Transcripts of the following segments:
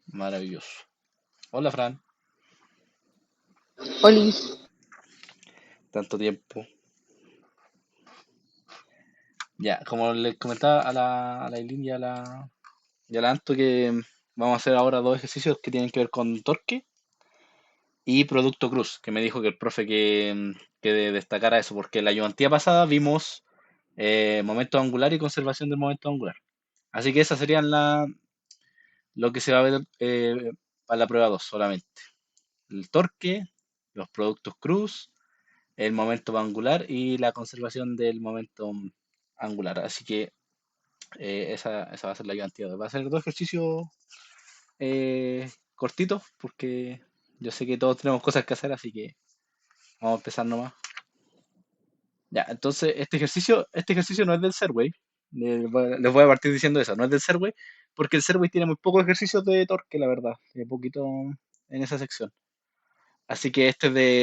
Maravilloso. Hola, Fran. Olis. Tanto tiempo. Ya, como les comentaba a la Eileen y a la Anto que vamos a hacer ahora dos ejercicios que tienen que ver con torque y producto cruz, que me dijo que el profe que destacara eso, porque en la ayudantía pasada vimos momento angular y conservación del momento angular. Así que esas serían lo que se va a ver para la prueba 2 solamente. El torque, los productos cruz, el momento angular y la conservación del momento angular. Así que esa va a ser la ayudantía. Va a ser dos ejercicios cortitos porque yo sé que todos tenemos cosas que hacer, así que vamos a empezar nomás. Ya, entonces este ejercicio no es del Serway. Les voy a partir diciendo eso, no es del Serway, porque el Serway tiene muy pocos ejercicios de torque, la verdad, tiene poquito en esa sección. Así que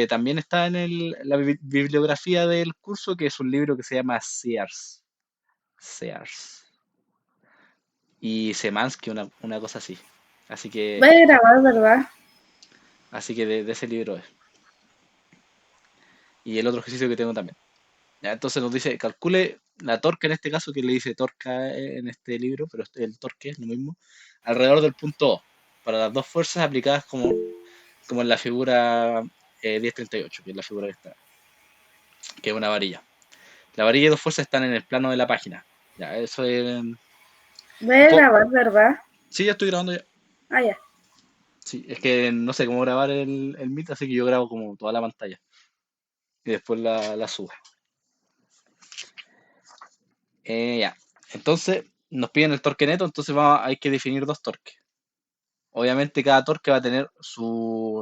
también está en la bibliografía del curso, que es un libro que se llama Sears. Sears. Y Semansky, una cosa así. Así que, Va a grabar, ¿verdad? así que de ese libro es. Y el otro ejercicio que tengo también. Ya, entonces nos dice, calcule la torque en este caso, que le dice torca en este libro, pero el torque es lo mismo, alrededor del punto O, para las dos fuerzas aplicadas como en la figura 1038, que es la figura que es una varilla. La varilla y dos fuerzas están en el plano de la página. Ya, eso es Va un a poco. grabar, ¿verdad? Sí, ya estoy grabando ya. Ah, ya. Sí, es que no sé cómo grabar el Meet, así que yo grabo como toda la pantalla y después la subo. Ya. Entonces, nos piden el torque neto, entonces hay que definir dos torques. Obviamente cada torque va a tener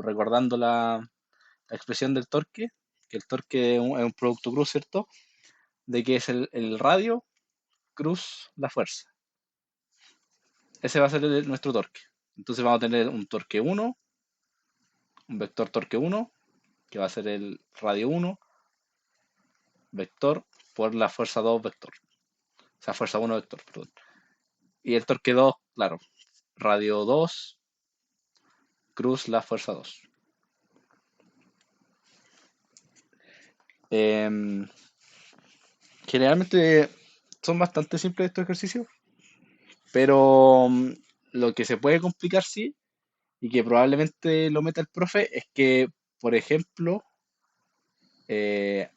recordando la expresión del torque, que el torque es un producto cruz, ¿cierto? De que es el radio cruz la fuerza. Ese va a ser nuestro torque. Entonces vamos a tener un torque 1, un vector torque 1, que va a ser el radio 1, vector, por la fuerza 2 vector. O sea, fuerza 1 vector, perdón. Y el torque 2, claro, radio 2, cruz la fuerza 2. Em, Generalmente son bastante simples estos ejercicios, pero lo que se puede complicar, sí, y que probablemente lo meta el profe, es que, por ejemplo, eh,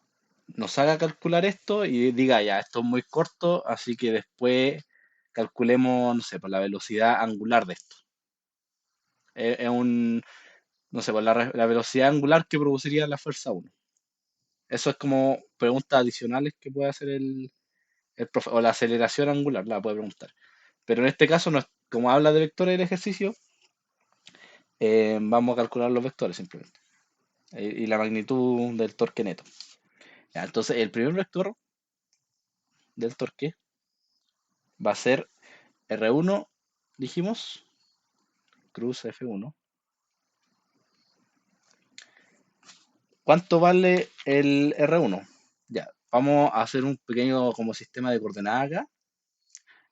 nos haga calcular esto y diga, ya, esto es muy corto, así que después calculemos, no sé, por la velocidad angular de esto. Es no sé, por la velocidad angular que produciría la fuerza 1. Eso es como preguntas adicionales que puede hacer el profe, o la aceleración angular, la puede preguntar. Pero en este caso, como habla de vectores del ejercicio, vamos a calcular los vectores simplemente. Y la magnitud del torque neto. Ya, entonces, el primer vector del torque va a ser R1, dijimos, cruz F1. ¿Cuánto vale el R1? Ya, vamos a hacer un pequeño como sistema de coordenadas acá.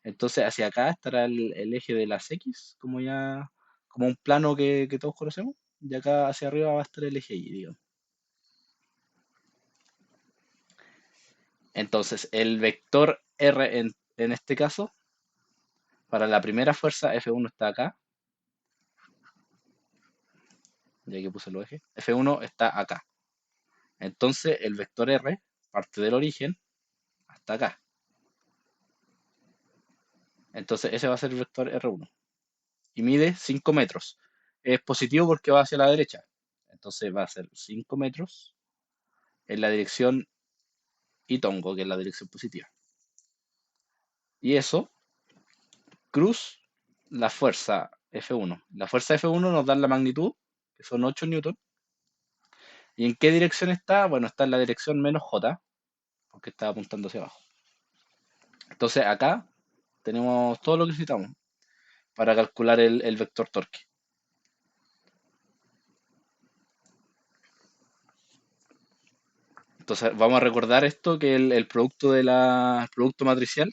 Entonces, hacia acá estará el eje de las X, como un plano que todos conocemos. Y acá hacia arriba va a estar el eje Y, digamos. Entonces, el vector R en este caso, para la primera fuerza, F1 está acá, ya que puse el eje, F1 está acá. Entonces, el vector R parte del origen hasta acá. Entonces, ese va a ser el vector R1. Y mide 5 metros. Es positivo porque va hacia la derecha. Entonces, va a ser 5 metros en la dirección Itongo, que es la dirección positiva. Y eso, cruz la fuerza F1. La fuerza F1 nos da la magnitud, que son 8 newton. ¿Y en qué dirección está? Bueno, está en la dirección menos J, porque está apuntando hacia abajo. Entonces acá tenemos todo lo que necesitamos para calcular el vector torque. Entonces vamos a recordar esto, que el producto producto matricial,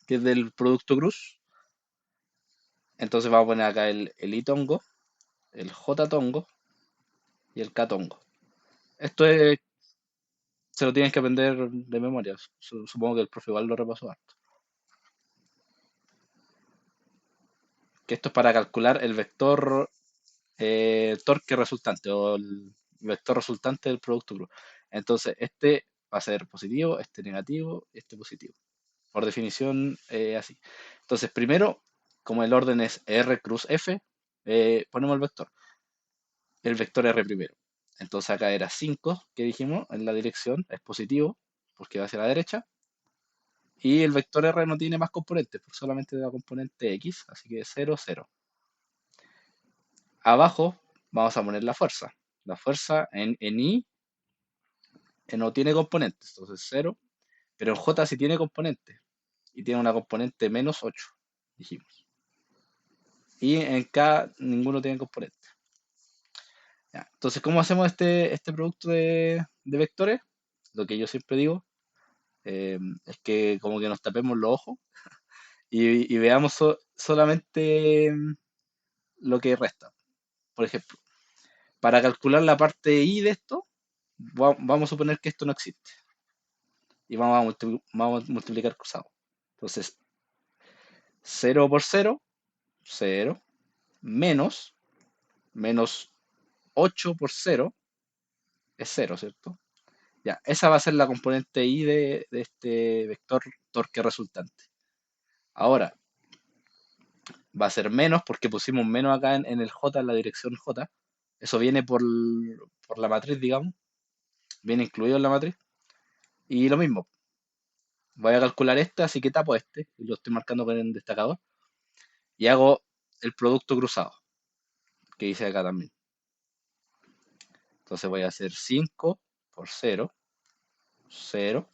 que es del producto cruz, Entonces vamos a poner acá el i tongo, el j tongo y el k tongo. Esto se lo tienes que aprender de memoria. Supongo que el profe igual lo repasó harto. Que esto es para calcular el vector torque resultante o el vector resultante del producto cruz. Entonces, este va a ser positivo, este negativo, este positivo. Por definición, así. Entonces, primero, como el orden es R cruz F, ponemos el vector. El vector R primero. Entonces acá era 5 que dijimos en la dirección, es positivo, porque va hacia la derecha. Y el vector R no tiene más componentes, pues solamente la componente X, así que 0, 0. Abajo vamos a poner la fuerza. La fuerza en I no tiene componentes, entonces 0, pero en J sí tiene componentes, y tiene una componente menos 8, dijimos. Y en K ninguno tiene componentes. Ya, entonces, ¿cómo hacemos este producto de vectores? Lo que yo siempre digo es que como que nos tapemos los ojos y veamos solamente lo que resta. Por ejemplo, para calcular la parte I de esto, vamos a suponer que esto no existe y vamos a multiplicar cruzado. Entonces, 0 por 0, 0, menos 8 por 0 es 0, ¿cierto? Ya, esa va a ser la componente I de este vector torque resultante. Ahora, va a ser menos porque pusimos menos acá en el J, en la dirección J. Eso viene por la matriz, digamos. Viene incluido en la matriz. Y lo mismo, voy a calcular este, así que tapo este, y lo estoy marcando con el destacador. Y hago el producto cruzado, que hice acá también. Entonces voy a hacer 5 por 0, 0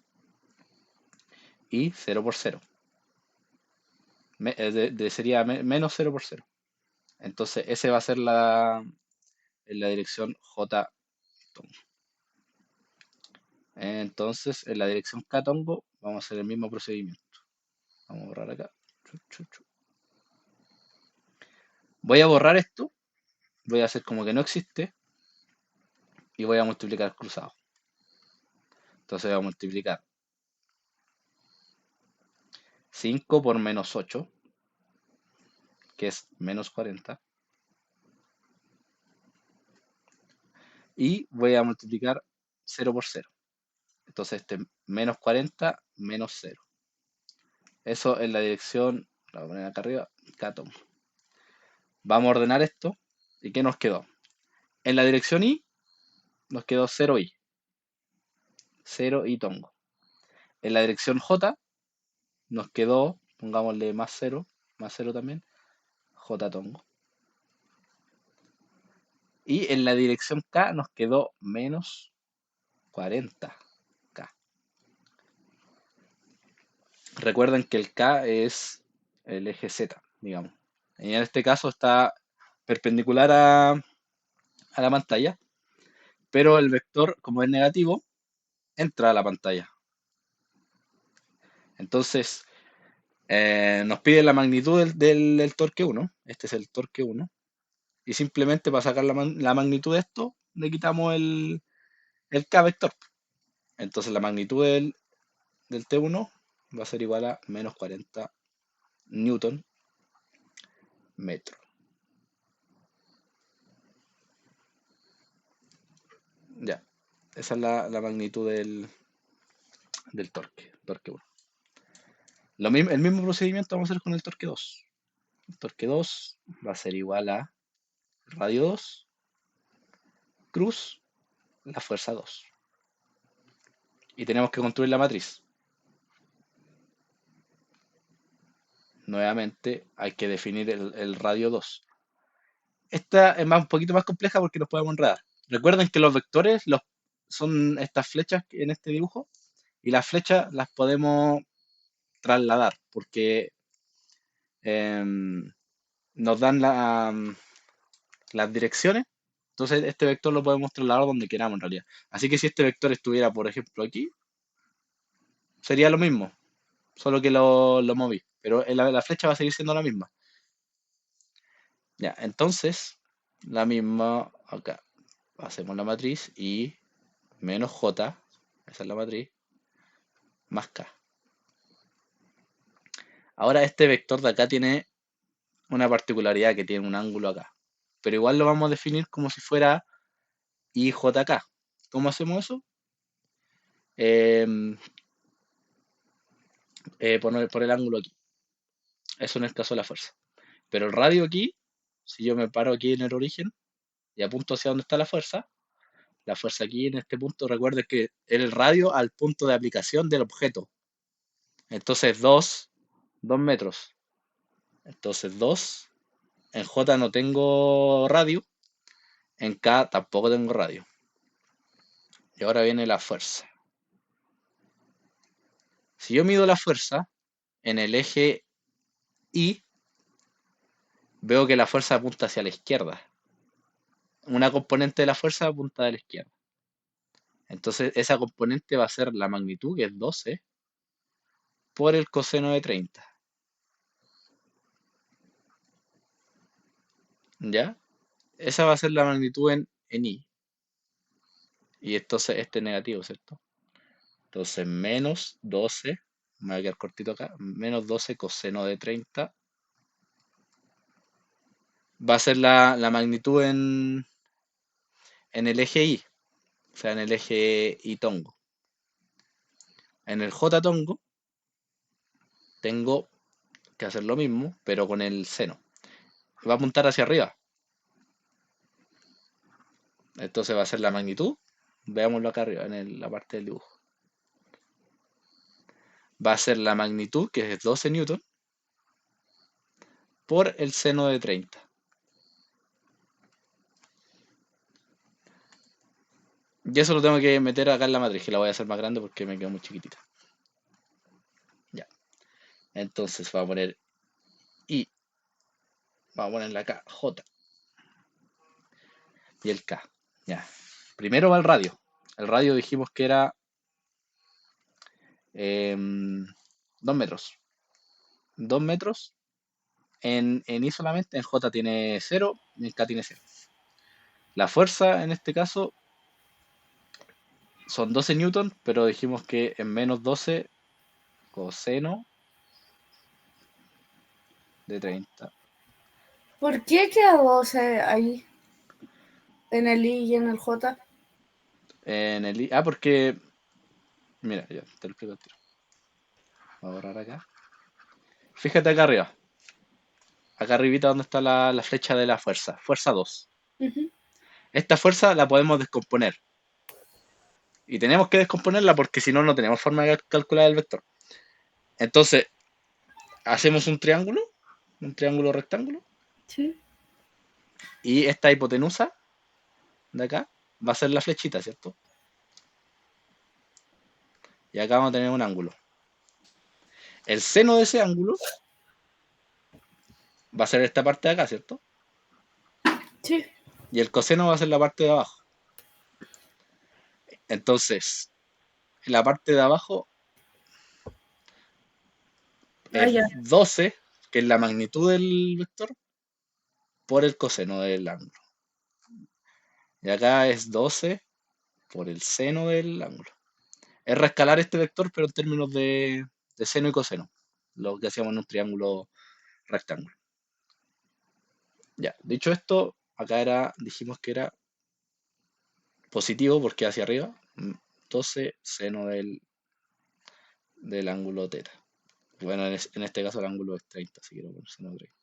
y 0 por 0. Sería menos 0 por 0. Entonces ese va a ser en la dirección J tongo. Entonces en la dirección K tongo vamos a hacer el mismo procedimiento. Vamos a borrar acá. Voy a borrar esto. Voy a hacer como que no existe. Y voy a multiplicar cruzado. Entonces voy a multiplicar 5 por menos 8, que es menos 40. Y voy a multiplicar 0 por 0. Entonces este menos 40 menos 0. Eso en la dirección, la voy a poner acá arriba, K tongo. Vamos a ordenar esto. ¿Y qué nos quedó? En la dirección I nos quedó 0i. 0i tongo. En la dirección J nos quedó, pongámosle más 0 también, J tongo. Y en la dirección K nos quedó menos 40K. Recuerden que el K es el eje Z, digamos. Y en este caso está perpendicular a la pantalla, pero el vector, como es negativo, entra a la pantalla. Entonces, nos pide la magnitud del torque 1. Este es el torque 1. Y simplemente para sacar la magnitud de esto, le quitamos el K vector. Entonces la magnitud del T1 va a ser igual a menos 40 newton metro. Ya, esa es la magnitud del torque 1. El mismo procedimiento vamos a hacer con el torque 2. El torque 2 va a ser igual a radio 2 cruz la fuerza 2. Y tenemos que construir la matriz. Nuevamente hay que definir el radio 2. Esta es un poquito más compleja porque nos podemos enredar. Recuerden que los vectores son estas flechas en este dibujo y las flechas las podemos trasladar porque em, nos dan las direcciones. Entonces este vector lo podemos trasladar donde queramos en realidad. Así que si este vector estuviera, por ejemplo, aquí, sería lo mismo, solo que lo moví. Pero la flecha va a seguir siendo la misma. Ya, entonces, la misma acá. Hacemos la matriz y menos j, esa es la matriz, más k. Ahora este vector de acá tiene una particularidad que tiene un ángulo acá. Pero igual lo vamos a definir como si fuera IJK. ¿Cómo hacemos eso? Em, por el ángulo aquí. Eso en el caso de la fuerza. Pero el radio aquí, si yo me paro aquí en el origen y apunto hacia donde está la fuerza aquí en este punto, recuerde que es el radio al punto de aplicación del objeto. Entonces 2 metros. Entonces 2, en J no tengo radio, en K tampoco tengo radio. Y ahora viene la fuerza. Si yo mido la fuerza en el eje Y, veo que la fuerza apunta hacia la izquierda. Una componente de la fuerza apunta a la izquierda. Entonces esa componente va a ser la magnitud, que es 12, por el coseno de 30. ¿Ya? Esa va a ser la magnitud en I. Y entonces este es negativo, ¿cierto? Entonces menos 12, me voy a quedar cortito acá, menos 12 coseno de 30 va a ser la magnitud en el eje Y, o sea, en el eje Y tongo. En el J tongo tengo que hacer lo mismo, pero con el seno. Va a apuntar hacia arriba. Entonces va a ser la magnitud. Veámoslo acá arriba, la parte del dibujo. Va a ser la magnitud, que es 12 newton, por el seno de 30. Y eso lo tengo que meter acá en la matriz, que la voy a hacer más grande porque me quedó muy chiquitita. Ya. Entonces va a poner I. Vamos a ponerle acá J. Y el K. Ya. Primero va el radio. El radio dijimos que era 2 metros. 2 metros en I solamente, en J tiene 0 y en K tiene 0. La fuerza en este caso son 12 newton, pero dijimos que en menos 12 coseno de 30. ¿Por qué queda 12 ahí? En el I y en el J. En el I, porque, mira, ya te lo explico al tiro. Voy a borrar acá. Fíjate acá arriba. Acá arribita donde está la flecha de la fuerza. Fuerza 2. Ujú. Esta fuerza la podemos descomponer. Y tenemos que descomponerla porque si no, no tenemos forma de calcular el vector. Entonces, hacemos un triángulo rectángulo, Sí. y esta hipotenusa de acá va a ser la flechita, ¿cierto? Y acá vamos a tener un ángulo. El seno de ese ángulo va a ser esta parte de acá, ¿cierto? Sí. Y el coseno va a ser la parte de abajo. Entonces, la parte de abajo Ah, es ya. 12, que es la magnitud del vector, por el coseno del ángulo. Y acá es 12 por el seno del ángulo. Es reescalar este vector, pero en términos de seno y coseno, lo que hacíamos en un triángulo rectángulo. Ya, dicho esto, acá dijimos que era positivo porque hacia arriba, 12 seno del ángulo teta. Bueno, en este caso el ángulo es 30, así que lo poner seno de 30.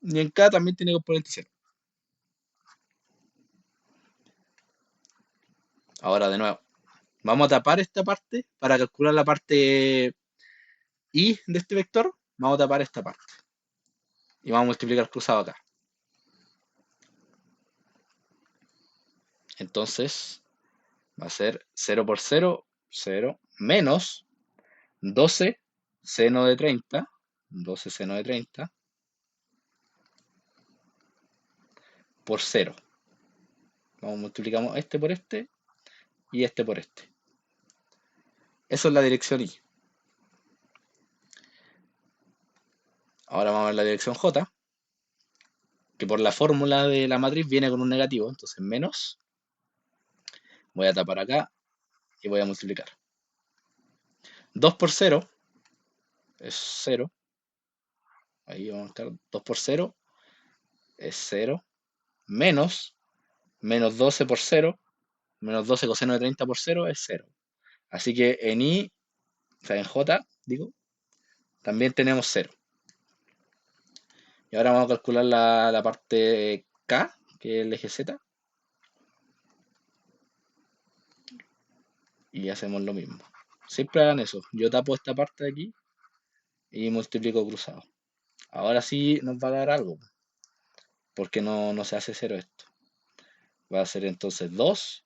Y en K también tiene componente cero. Ahora de nuevo, vamos a tapar esta parte para calcular la parte Y de este vector. Vamos a tapar esta parte. Y vamos a multiplicar cruzado acá. Entonces va a ser 0 por 0, 0, menos 12 seno de 30, 12 seno de 30 por 0. Vamos, multiplicamos este por este y este por este. Eso es la dirección Y. Ahora vamos a ver la dirección J. que por la fórmula de la matriz viene con un negativo, entonces menos, voy a tapar acá y voy a multiplicar. 2 por 0 es 0, ahí vamos a marcar 2 por 0 es 0, menos 12 por 0, menos 12 coseno de 30 por 0 es 0. Así que en I, o sea, en J, digo, también tenemos 0. Y ahora vamos a calcular la parte K, que es el eje Z, y hacemos lo mismo. Siempre hagan eso. Yo tapo esta parte de aquí y multiplico cruzado. Ahora sí nos va a dar algo, porque no se hace 0 esto. Va a ser entonces 2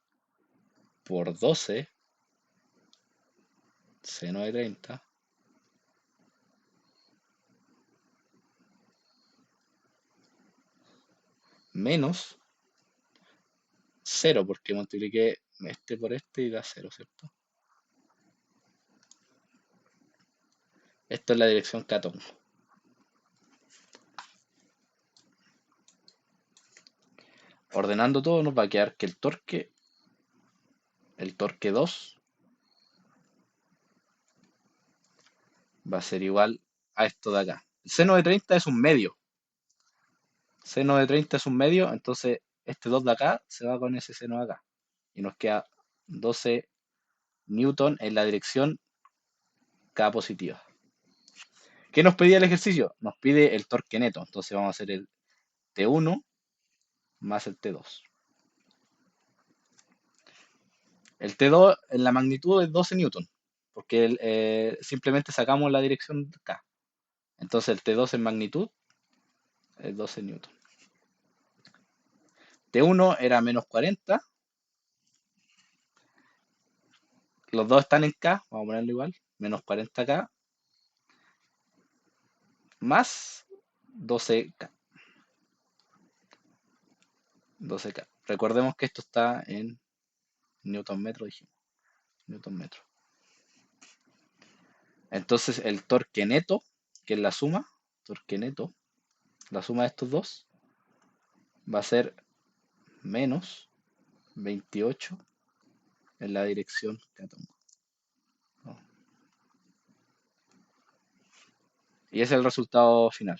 por 12 seno de 30 menos 0, porque multipliqué este por este y da 0, ¿cierto? Esto es la dirección que tomo. Ordenando todo nos va a quedar que el torque 2 va a ser igual a esto de acá. El seno de 30 es un medio. Seno de 30 es un medio, entonces este 2 de acá se va con ese seno de acá. Y nos queda 12 newton en la dirección K positiva. ¿Qué nos pedía el ejercicio? Nos pide el torque neto. Entonces vamos a hacer el T1 más el T2. El T2 en la magnitud es 12 newton, porque simplemente sacamos la dirección K. Entonces el T2 en magnitud es 12 newton. T1 era menos 40. Los dos están en K, vamos a ponerlo igual. Menos 40K más 12K. 12K. Recordemos que esto está en newton metro, dijimos. Newton metro. Entonces el torque neto, que es la suma, torque neto, la suma de estos dos, va a ser menos 28 en la dirección que tomo. ¿No? Y ese es el resultado final.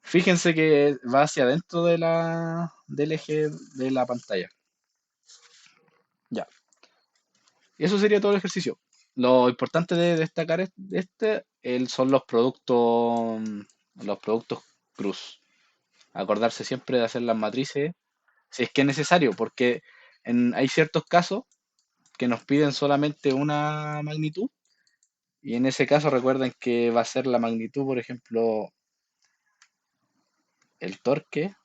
Fíjense que va hacia adentro del eje de la pantalla. Ya. Y eso sería todo el ejercicio. Lo importante de destacar son los productos cruz. Acordarse siempre de hacer las matrices si es que es necesario, porque hay ciertos casos que nos piden solamente una magnitud y en ese caso recuerden que va a ser la magnitud, por ejemplo, el torque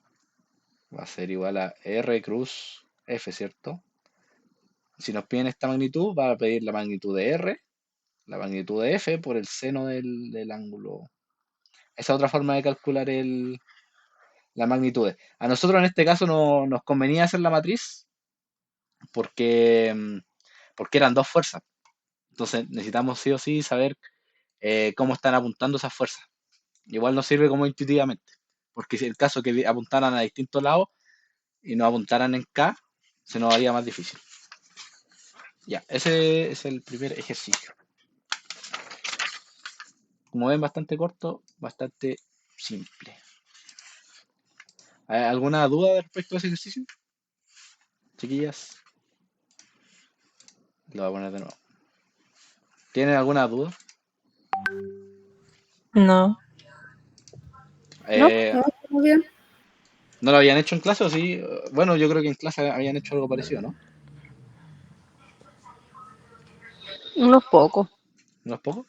va a ser igual a R cruz F, ¿cierto? Si nos piden esta magnitud, va a pedir la magnitud de R, la magnitud de F por el seno del ángulo. Esa es otra forma de calcular las magnitudes. A nosotros en este caso no, nos convenía hacer la matriz porque, porque eran dos fuerzas. Entonces necesitamos sí o sí saber cómo están apuntando esas fuerzas. Igual nos sirve como intuitivamente, porque si el caso que apuntaran a distintos lados y nos apuntaran en K, se nos haría más difícil. Ya, ese es el primer ejercicio. Como ven, bastante corto, bastante simple. ¿Hay alguna duda respecto a ese ejercicio? Chiquillas, lo voy a poner de nuevo. ¿Tienen alguna duda? No, No, Eh, no, muy bien. ¿No lo habían hecho en clase o sí? Bueno, yo creo que en clase habían hecho algo parecido, ¿no? unos pocos. ¿No es poco?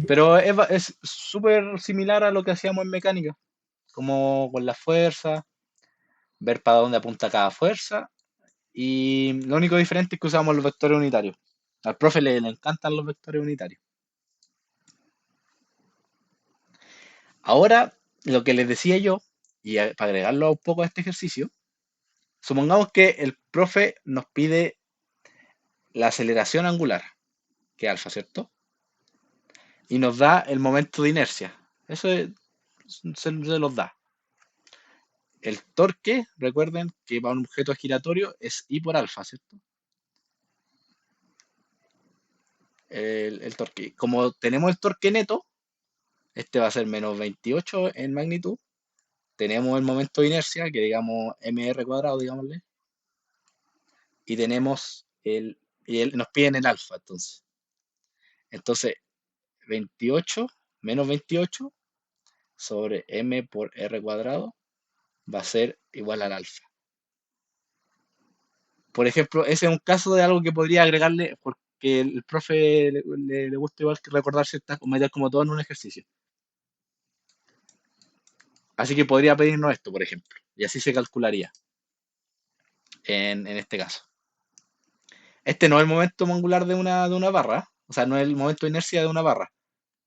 Pero es súper similar a lo que hacíamos en mecánica, como con la fuerza, ver para dónde apunta cada fuerza, y lo único diferente es que usamos los vectores unitarios. Al profe le encantan los vectores unitarios. Ahora, lo que les decía yo, y para agregarlo un poco a este ejercicio, supongamos que el profe nos pide la aceleración angular, que es alfa, ¿cierto? Y nos da el momento de inercia. Se los da. El torque, recuerden que para un objeto giratorio es I por alfa, ¿cierto? El torque. Como tenemos el torque neto, este va a ser menos 28 en magnitud. Tenemos el momento de inercia, que digamos mr cuadrado, digámosle. Y tenemos nos piden el alfa, entonces. Entonces, 28 menos 28 sobre m por r cuadrado va a ser igual al alfa. Por ejemplo, ese es un caso de algo que podría agregarle, porque el profe le gusta igual que recordar ciertas, meter como todo en un ejercicio. Así que podría pedirnos esto, por ejemplo, y así se calcularía en este caso. Este no es el momento angular de una barra, o sea, no es el momento de inercia de una barra,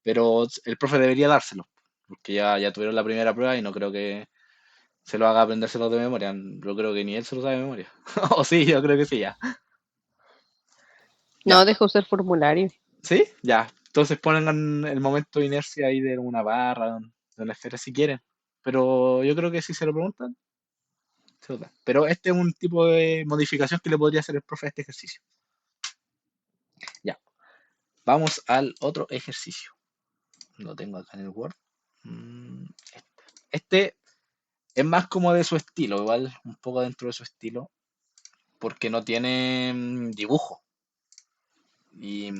pero el profe debería dárselo, porque ya tuvieron la primera prueba y no creo que se lo haga aprendérselo de memoria. Yo creo que ni él se lo sabe de memoria. O sí, yo creo que sí, ya. Ya, No, deja usar formulario. ¿sí? Ya. Entonces ponen el momento de inercia ahí de una barra, de una esfera si quieren. Pero yo creo que si se lo preguntan, se lo dan. Pero este es un tipo de modificación que le podría hacer el profe a este ejercicio. Ya. Vamos al otro ejercicio. Lo tengo acá en el Word. Este es más como de su estilo, igual un poco dentro de su estilo, porque no tiene dibujo. Y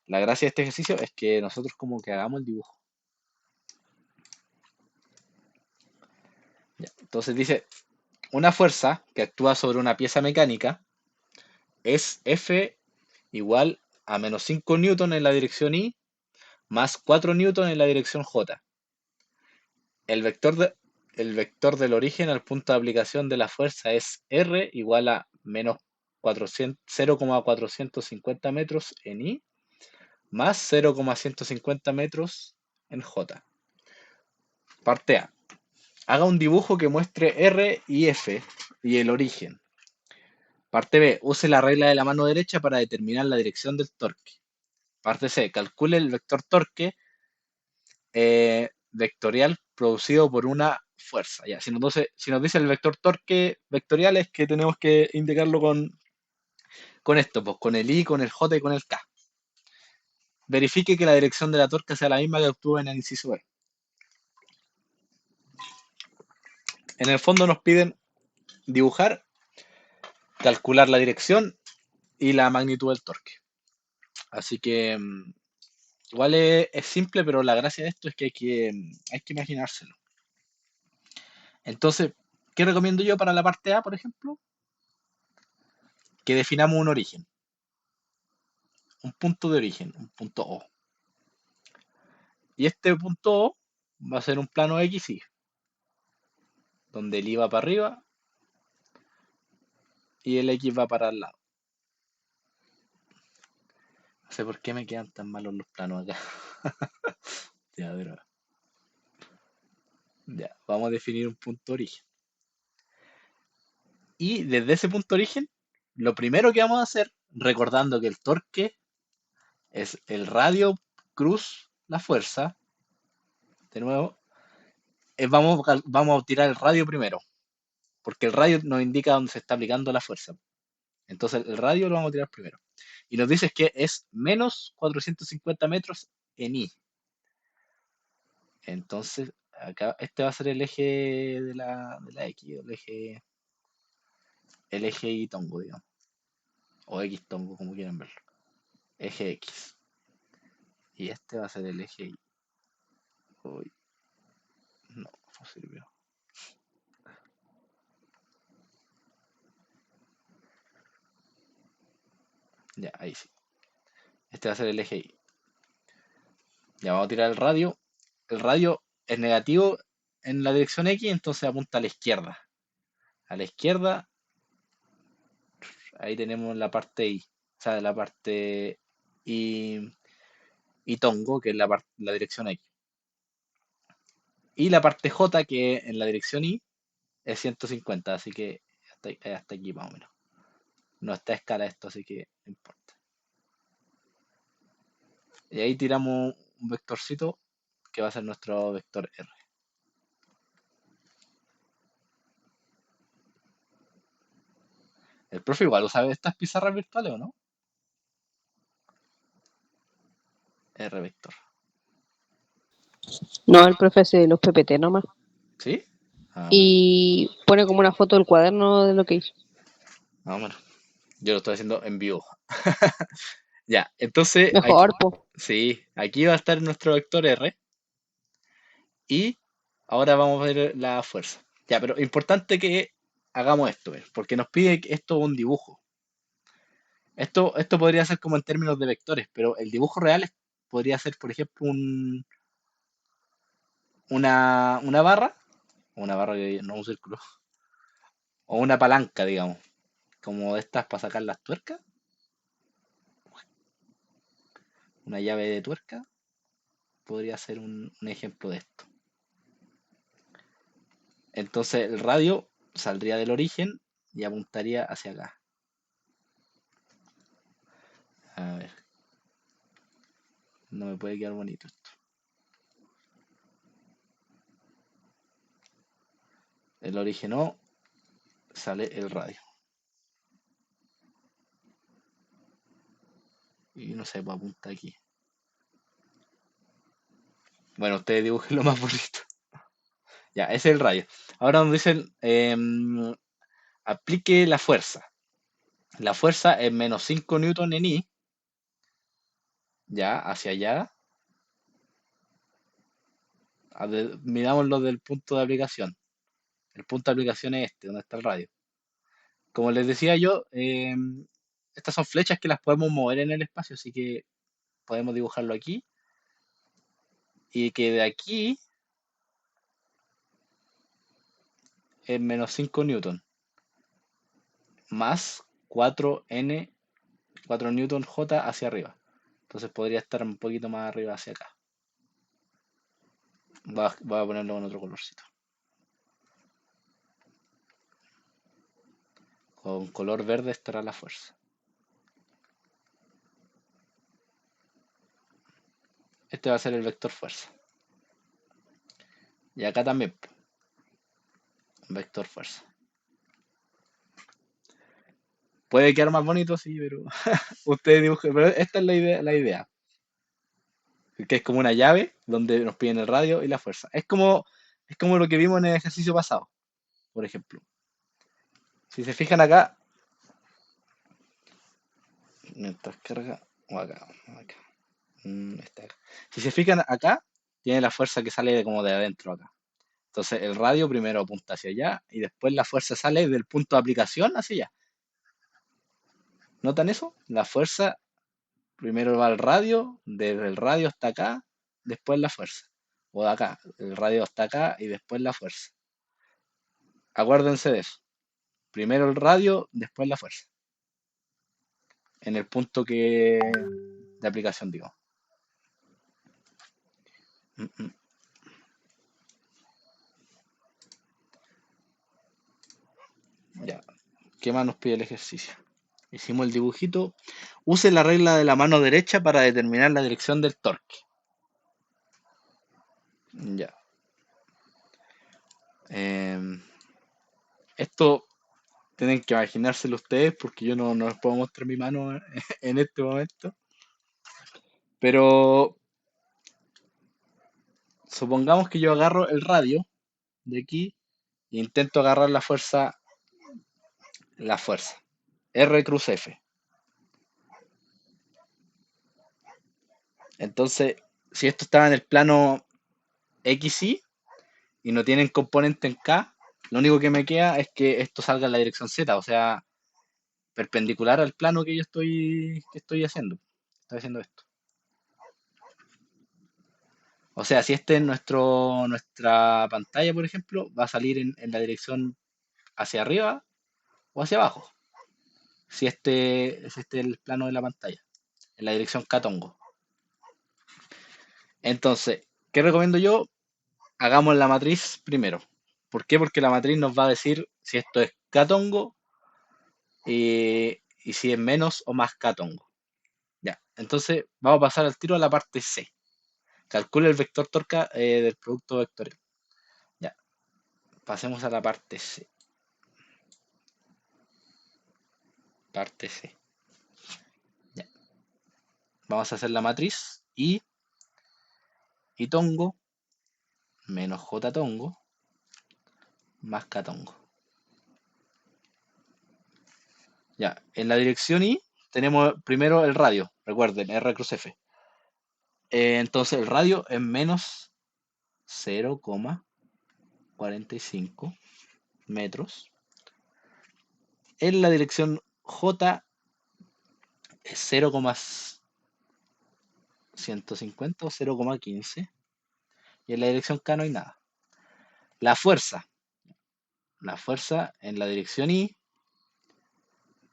la gracia de este ejercicio es que nosotros como que hagamos el dibujo. Ya. Entonces dice, una fuerza que actúa sobre una pieza mecánica es F igual a menos 5 newton en la dirección Y más 4 newton en la dirección J. El vector, el vector del origen al punto de aplicación de la fuerza es R igual a menos 0,450 metros en Y más 0,150 metros en J. Parte A. Haga un dibujo que muestre R y F y el origen. Parte B. Use la regla de la mano derecha para determinar la dirección del torque. Parte C. Calcule el vector torque vectorial producido por una fuerza. Ya, si nos dice el vector torque vectorial es que tenemos que indicarlo con esto, pues con el I, con el J y con el K. Verifique que la dirección de la torque sea la misma que obtuvo en el inciso B. En el fondo nos piden dibujar, calcular la dirección y la magnitud del torque. Así que igual es simple, pero la gracia de esto es que hay que imaginárselo. Entonces, ¿qué recomiendo yo para la parte A, por ejemplo? Que definamos un origen, un punto de origen, un punto O. Y este punto O va a ser un plano XY, donde el Y va para arriba y el X va para el lado. No sé por qué me quedan tan malos los planos acá. Ya, pero ya, vamos a definir un punto de origen. Y desde ese punto de origen, lo primero que vamos a hacer, recordando que el torque es el radio cruz la fuerza, de nuevo, vamos a tirar el radio primero, porque el radio nos indica dónde se está aplicando la fuerza. Entonces el radio lo vamos a tirar primero. Y nos dice que es menos 450 metros en I. Entonces, acá este va a ser el eje de la X, el eje Y tongo, digamos. O X tongo, como quieran verlo. Eje X. Y este va a ser el eje Y. Uy, no sirvió. Ya, ahí sí. Este va a ser el eje Y. Ya vamos a tirar el radio. El radio es negativo en la dirección X, entonces apunta a la izquierda. A la izquierda, ahí tenemos la parte Y. O sea, la parte y tongo, que es la dirección X. Y la parte J, que en la dirección Y es 150, así que hasta aquí más o menos. No está a escala esto, así que no importa. Y ahí tiramos un vectorcito que va a ser nuestro vector R. El profe igual usa estas pizarras virtuales, ¿o no? R vector. No, el profe hace los PPT nomás. ¿Sí? Ah, bueno. Y pone como una foto del cuaderno de lo que hizo. Ah, bueno. Yo lo estoy haciendo en vivo. Ya, entonces aquí, Mejor, po. sí, aquí va a estar nuestro vector R y ahora vamos a ver la fuerza. Ya, pero importante que hagamos esto, porque nos pide que esto un dibujo. Esto podría ser como en términos de vectores, pero el dibujo real podría ser, por ejemplo, una barra, una barra que no un círculo, o una palanca, digamos, como de estas para sacar las tuercas, una llave de tuerca, podría ser un ejemplo de esto. Entonces el radio saldría del origen y apuntaría hacia acá. A ver, no me puede quedar bonito esto. El origen O, sale el radio. Y no sé, pues apunta aquí. Bueno, ustedes dibujen lo más bonito. Ya, ese es el radio. Ahora nos dicen, aplique la fuerza. La fuerza es menos 5 newton en I, ya, hacia allá. Midámoslo del punto de aplicación. El punto de aplicación es este, donde está el radio. Como les decía yo, estas son flechas que las podemos mover en el espacio, así que podemos dibujarlo aquí. Y que de aquí es menos 5 newton, más 4 newton J hacia arriba. Entonces podría estar un poquito más arriba hacia acá. Voy a ponerlo con otro colorcito. Con color verde estará la fuerza. Este va a ser el vector fuerza. Y acá también, vector fuerza. Puede quedar más bonito, sí, pero ustedes dibujen. Pero esta es la idea. Que es como una llave donde nos piden el radio y la fuerza. Es como lo que vimos en el ejercicio pasado, por ejemplo. Si se fijan acá, mientras carga, o acá. Está acá. Si se fijan acá, tiene la fuerza que sale como de adentro acá. Entonces el radio primero apunta hacia allá y después la fuerza sale del punto de aplicación hacia allá. ¿Notan eso? La fuerza primero va al radio, desde el radio hasta acá, después la fuerza. O de acá, el radio hasta acá y después la fuerza. Acuérdense de eso. Primero el radio, después la fuerza. En el punto de aplicación, digo. Mm, mm. Ya. ¿Qué más nos pide el ejercicio? Hicimos el dibujito. Use la regla de la mano derecha para determinar la dirección del torque. Ya. Esto tienen que imaginárselo ustedes porque yo no les puedo mostrar mi mano en este momento. Pero supongamos que yo agarro el radio de aquí e intento agarrar la fuerza. R cruz F. Entonces, si esto estaba en el plano XY y no tienen componente en K, lo único que me queda es que esto salga en la dirección Z, o sea, perpendicular al plano que yo estoy haciendo. Estoy haciendo esto. O sea, si este es nuestra pantalla, por ejemplo, va a salir en la dirección hacia arriba o hacia abajo. Si este es el plano de la pantalla, en la dirección Catongo. Entonces, ¿qué recomiendo yo? Hagamos la matriz primero. ¿Por qué? Porque la matriz nos va a decir si esto es Catongo y si es menos o más K tongo. Ya, entonces vamos a pasar al tiro a la parte C. Calcule el vector torca del producto vectorial. Ya, pasemos a la parte C. Parte C. Ya. Vamos a hacer la matriz y tongo menos J tongo más K tongo. Ya, en la dirección I tenemos primero el radio, recuerden, R cruz F. Entonces el radio es menos 0,45 metros. En la dirección J es 0,150 o 0,15. Y en la dirección K no hay nada. La fuerza en la dirección I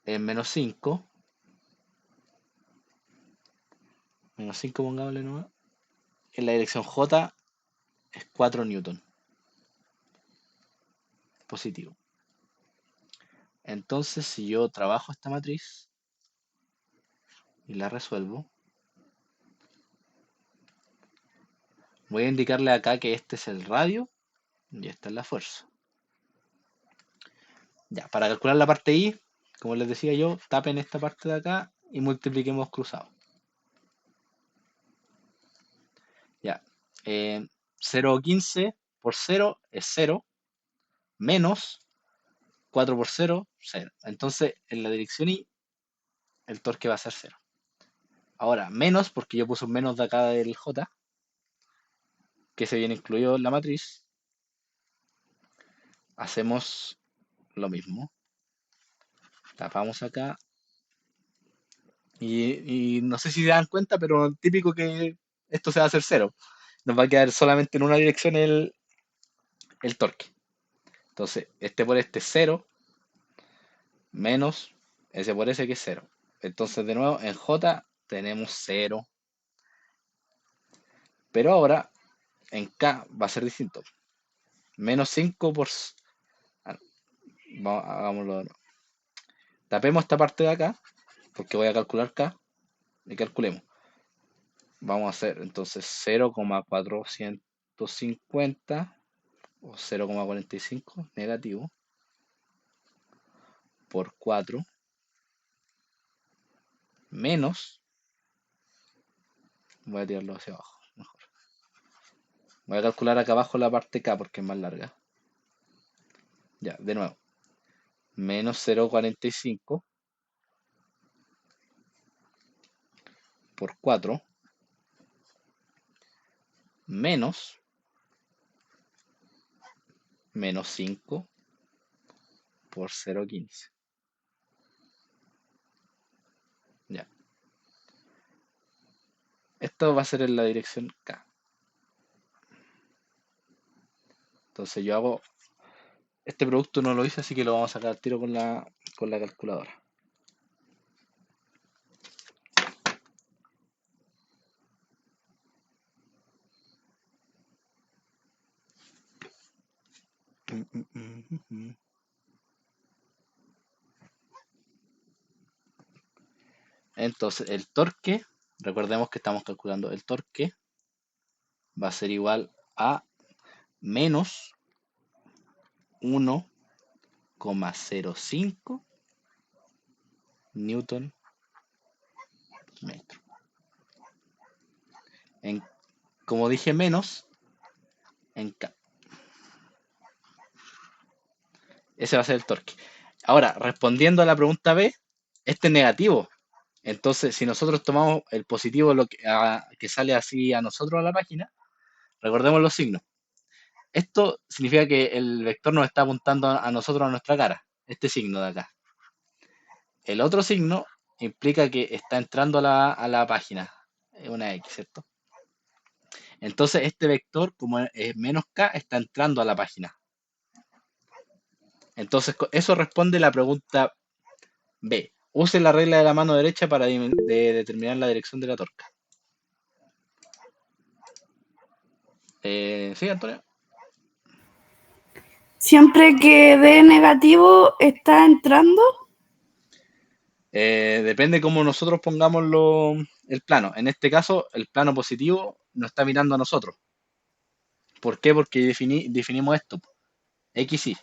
es menos 5. Menos 5 pongámosle nomás. En la dirección J es 4 newton. Positivo. Entonces, si yo trabajo esta matriz y la resuelvo, voy a indicarle acá que este es el radio y esta es la fuerza. Ya, para calcular la parte I, como les decía yo, tapen esta parte de acá y multipliquemos cruzado. Ya, 0,15 por 0 es 0, menos 4 por 0, 0. Entonces, en la dirección I, el torque va a ser 0. Ahora, menos, porque yo puse un menos de acá del J, que se viene incluido en la matriz, hacemos lo mismo. Tapamos acá. Y no sé si se dan cuenta, pero típico que esto se va a hacer 0. Nos va a quedar solamente en una dirección el torque. Entonces, este por este es 0, menos ese por ese que es 0. Entonces, de nuevo, en J tenemos 0. Pero ahora, en K va a ser distinto. Menos 5 por... Hagámoslo de nuevo. Tapemos esta parte de acá, porque voy a calcular K, y calculemos. Vamos a hacer entonces 0,450 o 0,45 negativo por 4 menos, voy a tirarlo hacia abajo, mejor. Voy a calcular acá abajo la parte K porque es más larga. Ya, de nuevo. Menos 0,45 por 4 menos 5 por 0,15. Ya. Esto va a ser en la dirección K. Entonces yo hago... Este producto no lo hice, así que lo vamos a sacar al tiro con la calculadora. Entonces, el torque, recordemos que estamos calculando el torque, va a ser igual a menos 1,05 newton metro. Como dije menos, en K. Ese va a ser el torque. Ahora, respondiendo a la pregunta B, este es negativo. Entonces, si nosotros tomamos el positivo, que sale así a nosotros a la página, recordemos los signos. Esto significa que el vector nos está apuntando a nosotros, a nuestra cara. Este signo de acá. El otro signo implica que está entrando a la página. Es una X, ¿cierto? Entonces, este vector, como es menos K, está entrando a la página. Entonces, eso responde la pregunta B. Use la regla de la mano derecha para determinar la dirección de la torca. ¿Sí, Antonio? Siempre que dé negativo está entrando. Depende cómo nosotros pongamos el plano. En este caso, el plano positivo nos está mirando a nosotros. ¿Por qué? Porque definimos esto. X y,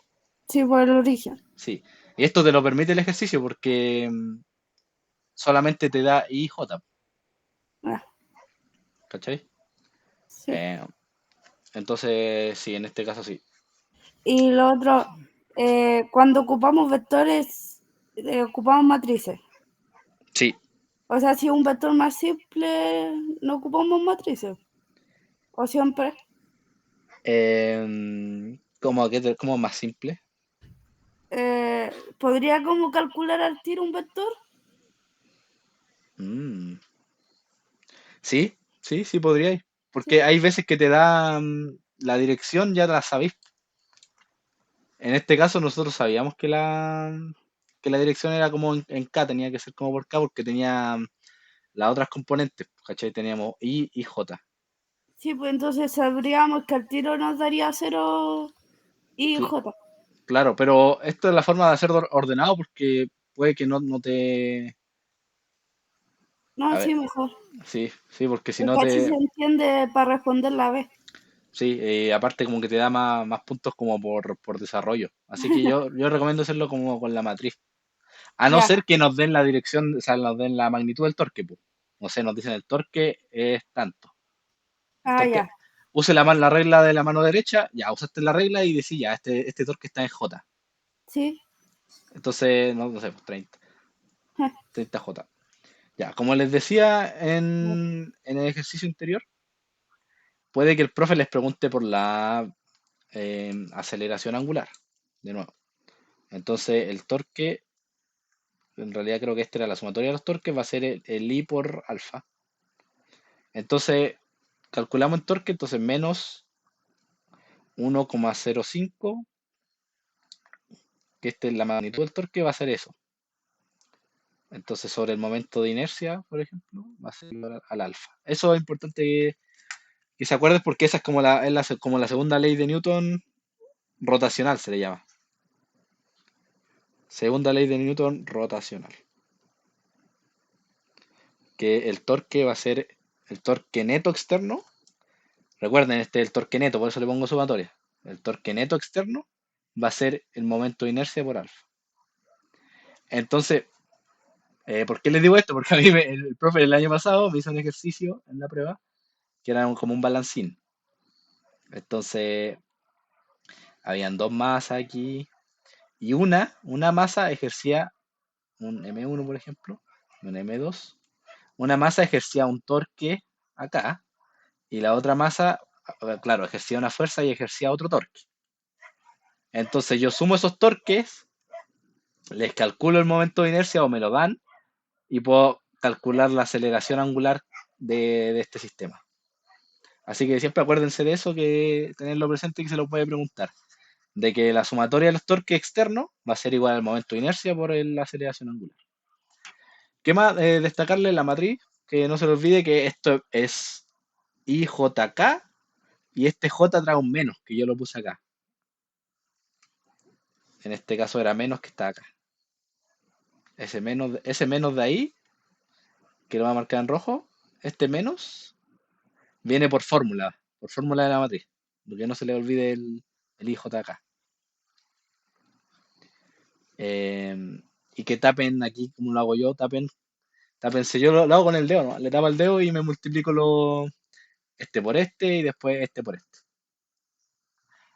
Sí, por el origen. sí. Y esto te lo permite el ejercicio porque solamente te da I y J, Ah, ¿cachai? sí. Eh, entonces, sí, en este caso sí. Y lo otro, cuando ocupamos vectores, ocupamos matrices. Sí. O sea, si es un vector más simple, no ocupamos matrices. O siempre. ¿Cómo más simple? ¿Podría como calcular al tiro un vector? Mm, sí, sí, sí podríais. Porque Sí. hay veces que te da la dirección, ya la sabéis. En este caso nosotros sabíamos que la dirección era como en K, tenía que ser como por K porque tenía las otras componentes, ¿cachai? Teníamos I y J. Sí, pues entonces sabríamos que al tiro nos daría 0 y Cl- J. claro, pero esto es la forma de hacer ordenado porque puede que no te... No, A ver, sí, mejor. sí, sí, porque si no Porque así te... se entiende para responder la vez. Sí, aparte como que te da más puntos como por desarrollo. Así que yo recomiendo hacerlo como con la matriz. A no Ya. ser que nos den la dirección, o sea, nos den la magnitud del torque, pues. No sé, nos dicen el torque es tanto. El Ah, torque, ya. use la regla de la mano derecha, ya usaste la regla y decís, ya, este torque está en J. Sí. Entonces, no sé, pues 30J. Ya, como les decía en el ejercicio anterior, puede que el profe les pregunte por la aceleración angular, de nuevo. Entonces, el torque, en realidad creo que esta era la sumatoria de los torques, va a ser el I por alfa. Entonces, calculamos el torque, entonces menos 1,05, que esta es la magnitud del torque, va a ser eso. Entonces, sobre el momento de inercia, por ejemplo, va a ser igual al alfa. Eso es importante que se acuerden porque esa es como la segunda ley de Newton rotacional, se le llama. Segunda ley de Newton rotacional. Que el torque va a ser el torque neto externo. Recuerden, este es el torque neto, por eso le pongo sumatoria. El torque neto externo va a ser el momento de inercia por alfa. Entonces, ¿por qué les digo esto? Porque a mí el profe el año pasado me hizo un ejercicio en la prueba que era como un balancín. Entonces, habían dos masas aquí y una masa ejercía un M1, por ejemplo, un M2. Una masa ejercía un torque acá y la otra masa, claro, ejercía una fuerza y ejercía otro torque. Entonces yo sumo esos torques, les calculo el momento de inercia o me lo dan y puedo calcular la aceleración angular de este sistema. Así que siempre acuérdense de eso, que tenerlo presente y que se lo puede preguntar. De que la sumatoria de los torques externos va a ser igual al momento de inercia por la aceleración angular. ¿Qué más? Destacarle la matriz, que no se le olvide que esto es IJK y este J trae un menos, que yo lo puse acá. En este caso era menos que está acá. Ese menos de ahí, que lo va a marcar en rojo, este menos viene por fórmula de la matriz. Porque no se le olvide el IJK. Y que tapen aquí, como lo hago yo, tápense. Yo lo hago con el dedo, ¿no? Le tapo el dedo y me multiplico este por este y después este por este.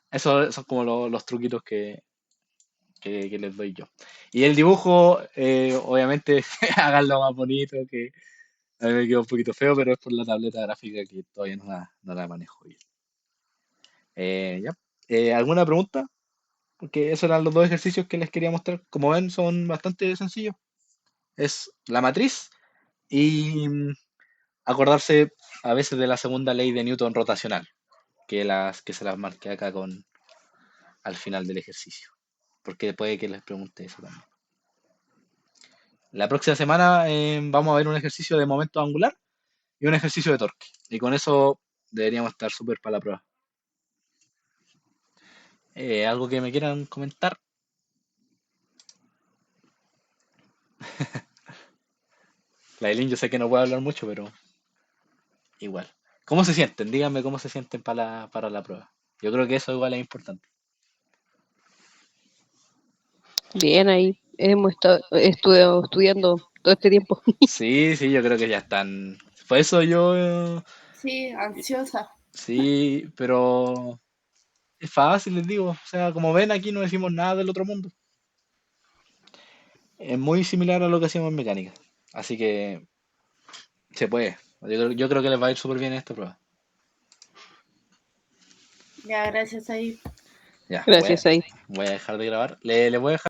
Esos son como los truquitos que les doy yo. Y el dibujo, obviamente, háganlo más bonito, que a mí me quedó un poquito feo, pero es por la tableta gráfica que todavía no la manejo bien. Ya. ¿Alguna pregunta? Porque esos eran los dos ejercicios que les quería mostrar. Como ven, son bastante sencillos. Es la matriz y acordarse a veces de la segunda ley de Newton rotacional, que se las marqué acá al final del ejercicio. Porque puede que les pregunte eso también. La próxima semana vamos a ver un ejercicio de momento angular y un ejercicio de torque. Y con eso deberíamos estar súper para la prueba. ¿Algo que me quieran comentar? La Eileen yo sé que no puede hablar mucho, pero igual. ¿Cómo se sienten? Díganme cómo se sienten para la prueba. Yo creo que eso igual es importante. Bien, ahí hemos estado estudiando todo este tiempo. Sí, sí, yo creo que ya están. Por eso yo, Sí, ansiosa. sí, pero es fácil, les digo. O sea, como ven, aquí no decimos nada del otro mundo. Es muy similar a lo que hacíamos en mecánica. Así que se puede. Yo creo que les va a ir súper bien esta prueba. Ya, gracias ahí. Ya, Gracias ahí. voy a dejar de grabar. Le voy a dejar.